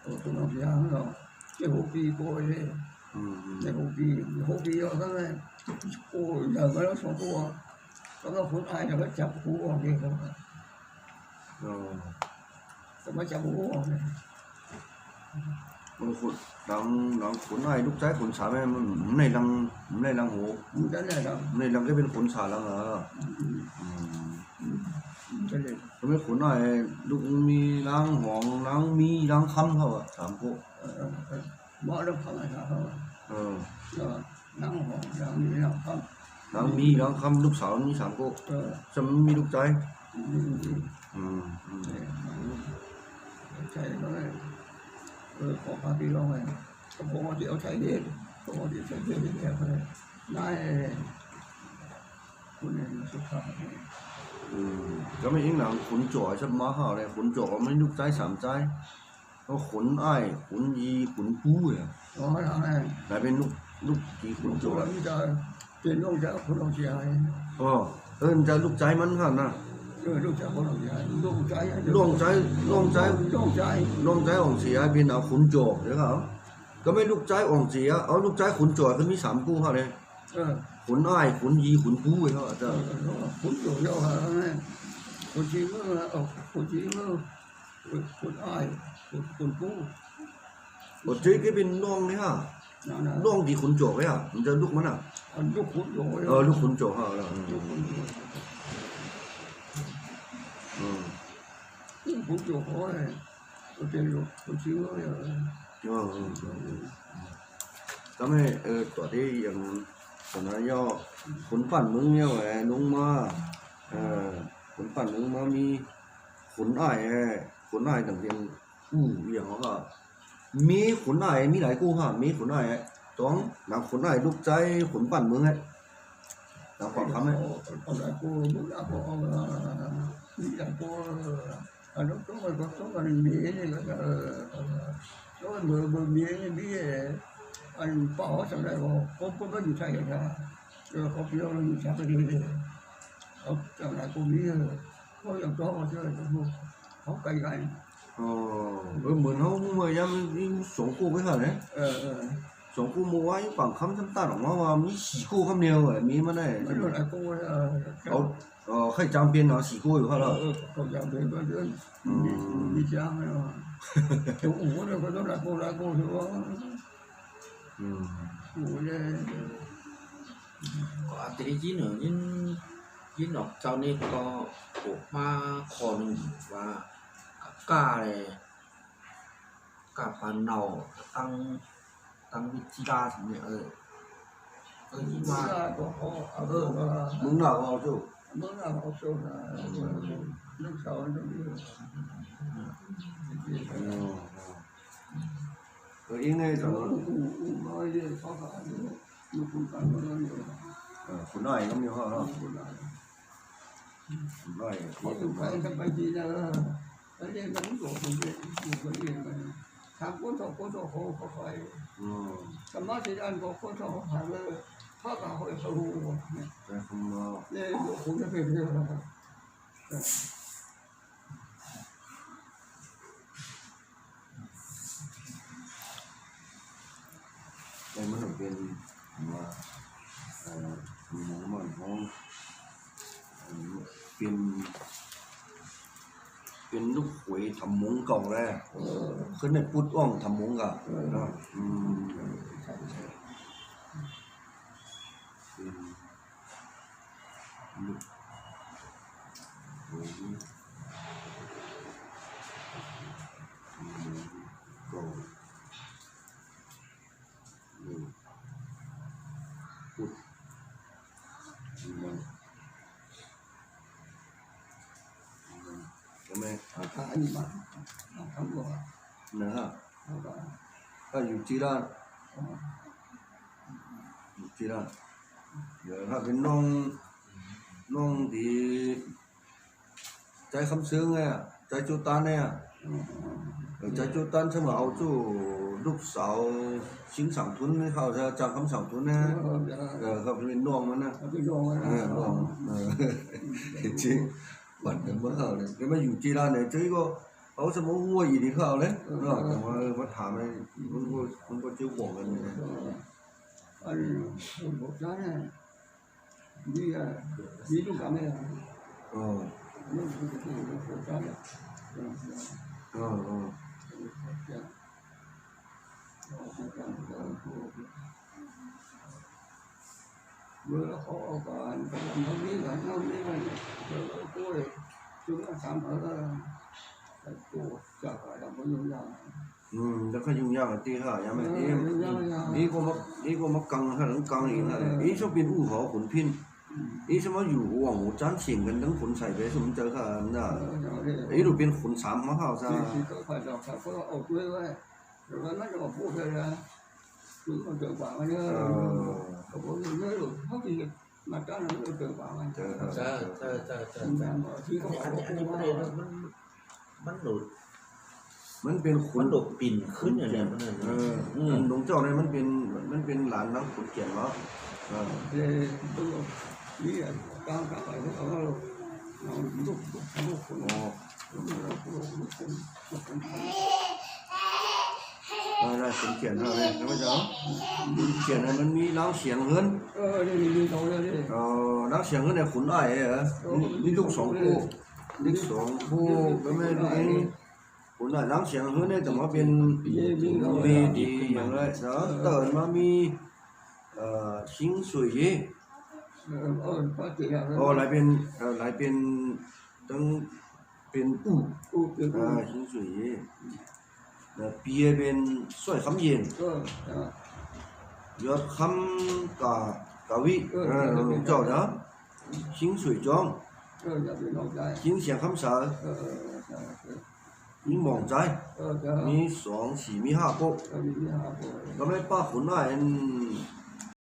tôi nói rằng là cái hộp bì cô ấy cái hộp bì ở cái này cô giờ cái nó xong cô có phun ai là cái chập cô ở kia không có mấy chập cô ở này đang cuốn này lúc trái cuốn xả em này đang hố cái này đang cái bên cuốn xả đang ở cái này cái cuốn này lúc mi đang hoàng đang mi đang khăm thôi ạ thảm cô bỏ đâu không phải sao đang hoàng đang mi đang khăm đang mi đang khăm lúc sáu mi thảm cô xong mi lúc trái chạy nó này có pha tí lo này có điều chạy đi có điều chạy đi thì đẹp này nàyคุณเนี่ยสุดท้ายก็ไม่ยิ่งหนังขนจ่อยชอบมาห่าเลยขนจ่อไม่ลูกใจสามใจก็ขนอ้ายขนยีขนปู้อ่ะอ๋อแต่เป็นลูกกี่ขนจ่อแล้วมันจะเป็นลูกจะคนเราเสียหายจะลูกใจมันค่ะนะลูกจะคนเราเสียหายลูกใจอ่องเสียเป็นเอาขนจ่อใช่ไหมก็ไม่ลูกใจอ่องเสียเอาลูกใจขนจ่อก็มีสามกู้ค่ะเลยขนอ้ายขนยีขนปู้เขาอาจจะขนจ่อยเขาเนี่ยขนจีเมื่อขนอ้ายขนปู้ขนจีก็เป็นน้องนี่ฮะน้องที่ขนจ่อไว้อ่ะมันจะลูกมันอ่ะลูกขนจ่อลูกขนจ่อฮะแล้วขนจ่อเขาเนี่ยเป็นลูกขนจีเมื่อก็ไม่ตัวที่อย่างตอนนั้นย่อขนปั่นมึงเนี่ยแหวนลงมาขนปั่นมึงมามีขนอ้ายต่างเป็นอย่างเขาก็มีขนอ้ายมีหลายกู้ฮะมีขนอ้ายต้องหนังขนอ้ายลูกใจขนปั่นมึงไงหนังความคำไหมหลายกู้มีหลายกู้อันนั้นต้องมีนี่ก็ต้องมือมีanh bỏ trong đây có gì thay cả rồi có phiếu nó gì chắc cái gì đấy trong này cũng biết có dòng chó mà chơi không cày cày mình không mời em xuống cô với hả đấy xuống cô mua ấy khoảng khăm thăm ta đóng mà mi xì cô khăm nhiều rồi mi mà này rồi lại cô khách trang biên nó xì cô được hả đó không trang biên có chứ đi trang này mà chỗ ủ rồi có đó là cô thì có có cái gì nữa nhưng nó sau này có ma khò nữa và cả này cả phần nào tăng vị trí đa thì mẹ nhưng mà muốn nào vào chỗ muốn nào vào chỗ là lúc sau nó rồi yên ngay rồi khốn này không nhiều hả khốn này cái gì là cái gì nó cũng một cái gì mà tham có thọ không phải cái má thì ăn có thọ phải là phát cả hội sở hữu không để không có việc gì đây mới đầu tiên mà nóเป็นลูกหวยทำมุ้งกล่องแรกขึ้นในพุทธอ่องทำมุ้งอ่ะลูกหวยกล่องพุทธanh mà không có nữaก็อยู่ที่ร้านเดี๋ยวถ้าเป็นน้องที่ใจคำซึ้งไงใจจูตันเนี่ยใจจูตันใช่ไหมเอาจูลูกสาวชิงสั่งทุนให้เขาจะจำคำสั่งทุนนะเขาเป็นน้องมันนะน้องจริงวันเมื่อเขาเนี่ยก็มาอยู่ที่ร้านเนี่ยเจ๊ก็ เอาสมองวัวอีดีเขาเอาเลยเนาะแต่ว่ามาถามไอ้มันก็จิ้วบอกกันเลย anh một cái này đi trong cả này อ๋อ nó một cái này อ๋ออ๋อ vừa khó còn không biết là rồi tôi chúng nó làm ở chỗ chợ ở đâu có nhiều giờ แล้วก็ยุ่งยากตีค่ะยังไม่นี่ก็มากังฮะหลังกังอีกนะนี่ชอบเป็นอู้หอขุนพินนี่สมมติอยู่หวังหูจ้านเสียงกันทั้งขุนใส่ไปสมเจอค่ะน่ะนี่ดูเป็นขุนสามมาเข้าซะ thì có phải đọc phải có ở quê vậy rồi nó cho phụ thôi ra chúng còn tự bảo anh ơi có bố nhớ được hết gì mà cho nó tự bảo anh ใช่ที่เขาอันนี้ประเด็นมันหลุด มันเป็นขุ มัน นหลุดปิ่นขึ้นอย่างเนี้ยมัน หลวงเจ้าเนี่ยมันเป็นหลานนักขุนเกียรติเนาะ thì tôi nghĩ là cao cả phải ở nó lúc อ๋อได้ขุนเกียรติเท่านี้ใช่ไหมจ๊ะขุนเกียรติเนี่ยมันมีล้างเสียงเงิน đi đâu đây đi ล้างเสียงเงินเนี่ยขุนอ้ายเหรอนี่ลูกสองคู่ลูกสองคู่ก็ไม่รู้เองขุนอ้ายล้างเสียงเงินเนี่ยแต่ว่าเป็นมีดีอย่างไรเนาะเติร์นมามีชิงสวย có chị nào อ๋อหลายเป็นตั้งเป็นอู้ชิงสวยเปียเป็นสวยคำเย็นยอดคำกะวิเจ้าเนาะชิงสวยจองชิงเสียงคำสายิงมองใจมี2 4 มี5 ปกก็ไม่ป้าขุนอ้าย